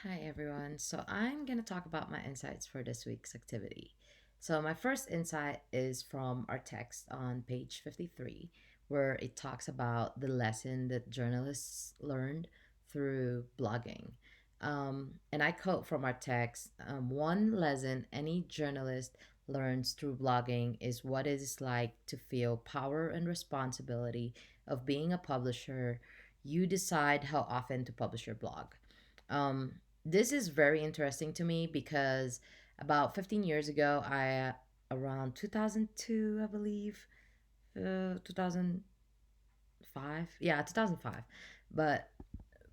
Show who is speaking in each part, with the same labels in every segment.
Speaker 1: Hi, everyone. So, I'm going to talk about my insights for this week's activity. So, my first insight is from our text on page 53, where it talks about the lesson that journalists learned through blogging. And I quote from our text: one lesson any journalist learns through blogging is what it is like to feel power and responsibility of being a publisher. You decide how often to publish your blog. Um, this is very interesting to me because about 15 years ago, around 2002, I believe, 2005, yeah, 2005. But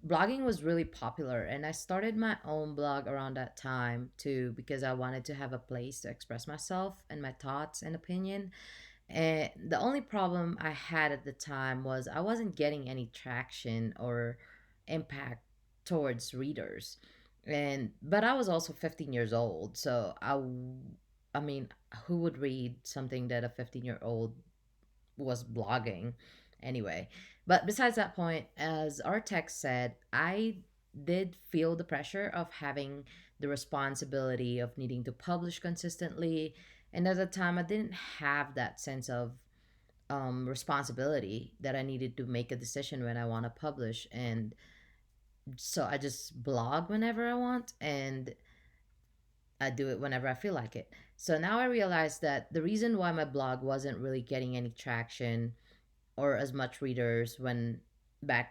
Speaker 1: blogging was really popular, and I started my own blog around that time too because I wanted to have a place to express myself and my thoughts and opinion. And the only problem I had at the time was I wasn't getting any traction or impact towards readers. And but I was also 15 years old, so I mean, who would read something that a 15-year-old was blogging anyway? But besides that point, as our text said, I did feel the pressure of having the responsibility of needing to publish consistently, and at the time I didn't have that sense of responsibility that I needed to make a decision when I want to publish. And so I just blog whenever I want and I do it whenever I feel like it. So now I realize that the reason why my blog wasn't really getting any traction or as much readers when I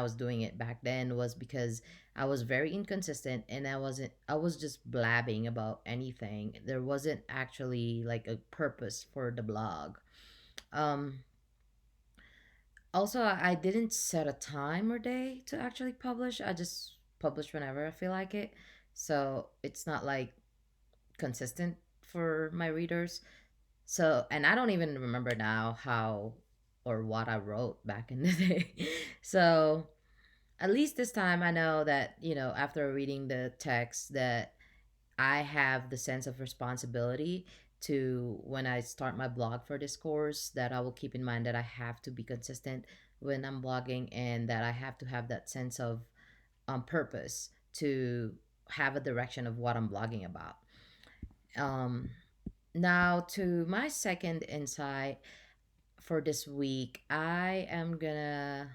Speaker 1: was doing it back then was because I was very inconsistent and I was just blabbing about anything. There wasn't actually like a purpose for the blog. Um Also, I didn't set a time or day to actually publish. I just publish whenever I feel like it. So it's not like consistent for my readers. So, and I don't even remember now how or what I wrote back in the day. So, at least this time I know that, after reading the text, that I have the sense of responsibility to when I start my blog for this course, that I will keep in mind that I have to be consistent when I'm blogging, and that I have to have that sense of purpose to have a direction of what I'm blogging about. Um, Now, to my second insight for this week, I am gonna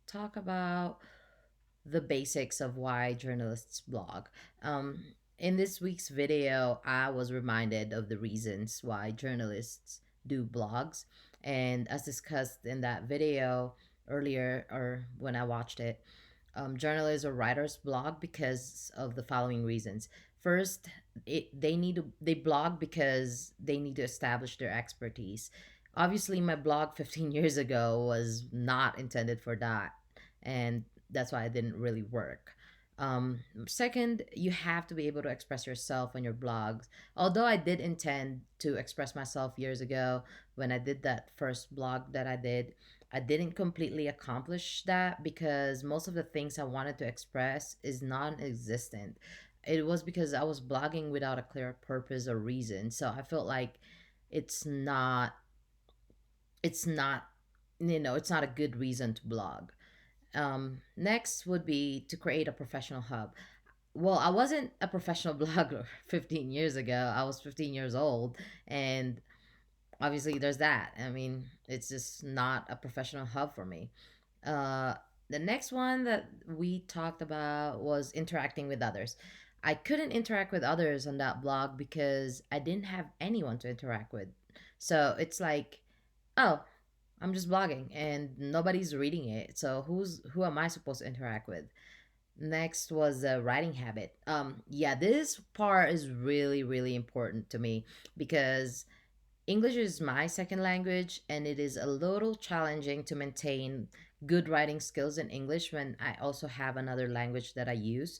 Speaker 1: talk about the basics of why journalists blog. In this week's video, I was reminded of the reasons why journalists do blogs. And as discussed in that video earlier, or when I watched it, journalists or writers blog because of the following reasons. First, they blog because they need to establish their expertise. Obviously, my blog 15 years ago was not intended for that, and that's why it didn't really work. Second, you have to be able to express yourself on your blogs. Although I did intend to express myself years ago when I did that first blog that I didn't completely accomplish that because most of the things I wanted to express is non-existent. It was because I was blogging without a clear purpose or reason. So I felt like it's not it's not it's not a good reason to blog. Next would be to create a professional hub. Well, I wasn't a professional blogger 15 years ago. I was 15 years old, and obviously there's that. I mean, it's just not a professional hub for me. Uh, the next one that we talked about was interacting with others. I couldn't interact with others on that blog because I didn't have anyone to interact with. So it's like, oh, I'm just blogging and nobody's reading it. So who am I supposed to interact with? Next was the writing habit. Yeah, this part is really, really important to me because English is my second language, and it is a little challenging to maintain good writing skills in English when I also have another language that I use.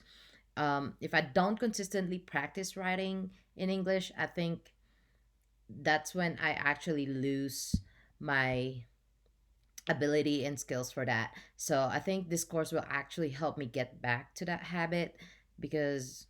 Speaker 1: If I don't consistently practice writing in English, I think that's when I actually lose my ability and skills for that. So I think this course will actually help me get back to that habit because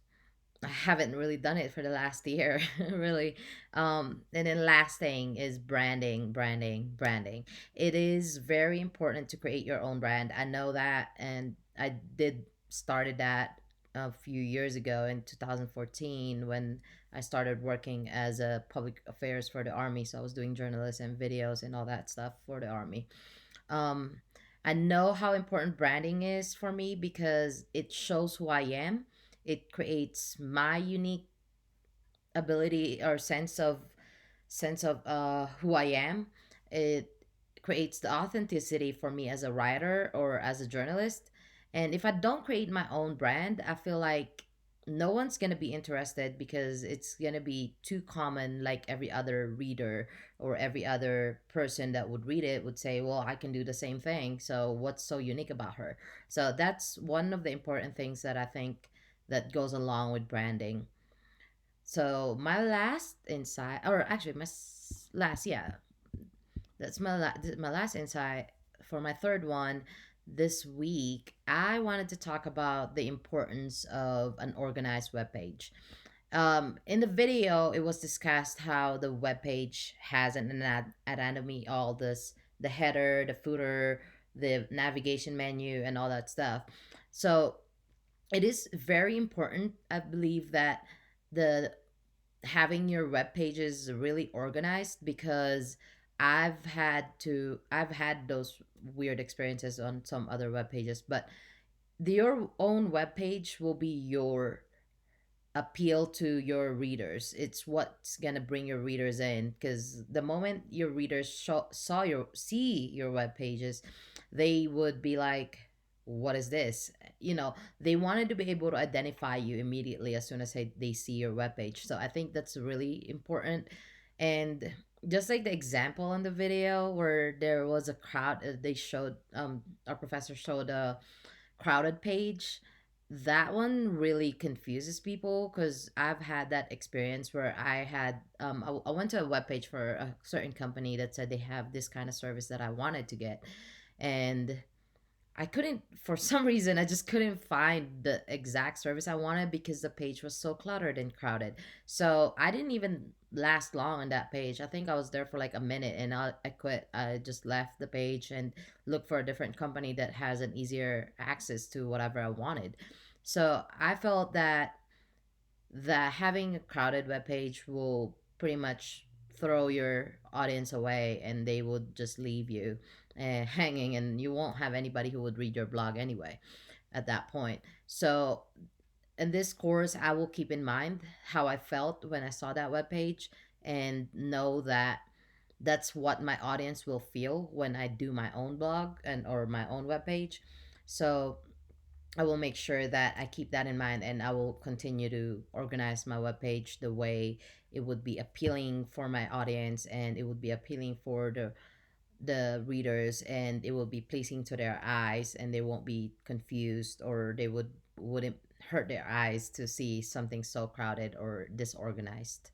Speaker 1: I haven't really done it for the last year, really. And then last thing is branding, branding, branding. It is very important to create your own brand. I know that, and I did started that a few years ago in 2014 when I started working as a public affairs for the army. So I was doing journalism, videos, and all that stuff for the army. Um, I know how important branding is for me because it shows who I am. It creates my unique ability or sense of who I am. It creates the authenticity for me as a writer or as a journalist. And if I don't create my own brand, I feel like no one's going to be interested because it's going to be too common. Like every other reader or every other person that would read it would say, well, I can do the same thing, so what's so unique about her? So that's one of the important things that I think that goes along with branding. So my last insight, or actually last, yeah, that's my last insight for my third one this week. I wanted to talk about the importance of an organized web page. In the video, it was discussed how the web page has anatomy, all this, the header, the footer, the navigation menu, and all that stuff. So it is very important, I believe, that the having your web pages really organized, because I've had those weird experiences on some other web pages, but your own web page will be your appeal to your readers. It's what's gonna bring your readers in, because the moment your readers see your web pages, they would be like, "What is this?" They wanted to be able to identify you immediately as soon as they see your web page. So I think that's really important. And just like the example in the video where there was a crowd, they showed our professor showed a crowded page. That one really confuses people because I've had that experience where I went to a webpage for a certain company that said they have this kind of service that I wanted to get, and I couldn't, for some reason, I just couldn't find the exact service I wanted because the page was so cluttered and crowded. So I didn't even last long on that page. I think I was there for like a minute and I quit. I just left the page and looked for a different company that has an easier access to whatever I wanted. So I felt that having a crowded web page will pretty much throw your audience away and they would just leave you hanging, and you won't have anybody who would read your blog anyway at that point. So in this course, I will keep in mind how I felt when I saw that web page and know that that's what my audience will feel when I do my own blog and or my own web page. So I will make sure that I keep that in mind, and I will continue to organize my webpage the way it would be appealing for my audience, and it would be appealing for the readers, and it will be pleasing to their eyes, and they won't be confused, or they wouldn't hurt their eyes to see something so crowded or disorganized.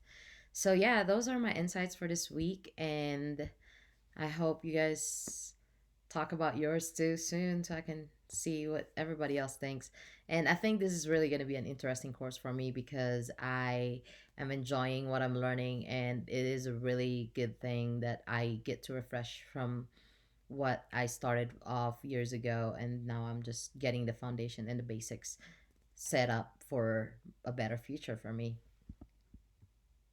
Speaker 1: So yeah, those are my insights for this week, and I hope you guys talk about yours too soon so I can see what everybody else thinks. And I think this is really going to be an interesting course for me because I am enjoying what I'm learning, and it is a really good thing that I get to refresh from what I started off years ago, and now I'm just getting the foundation and the basics set up for a better future for me.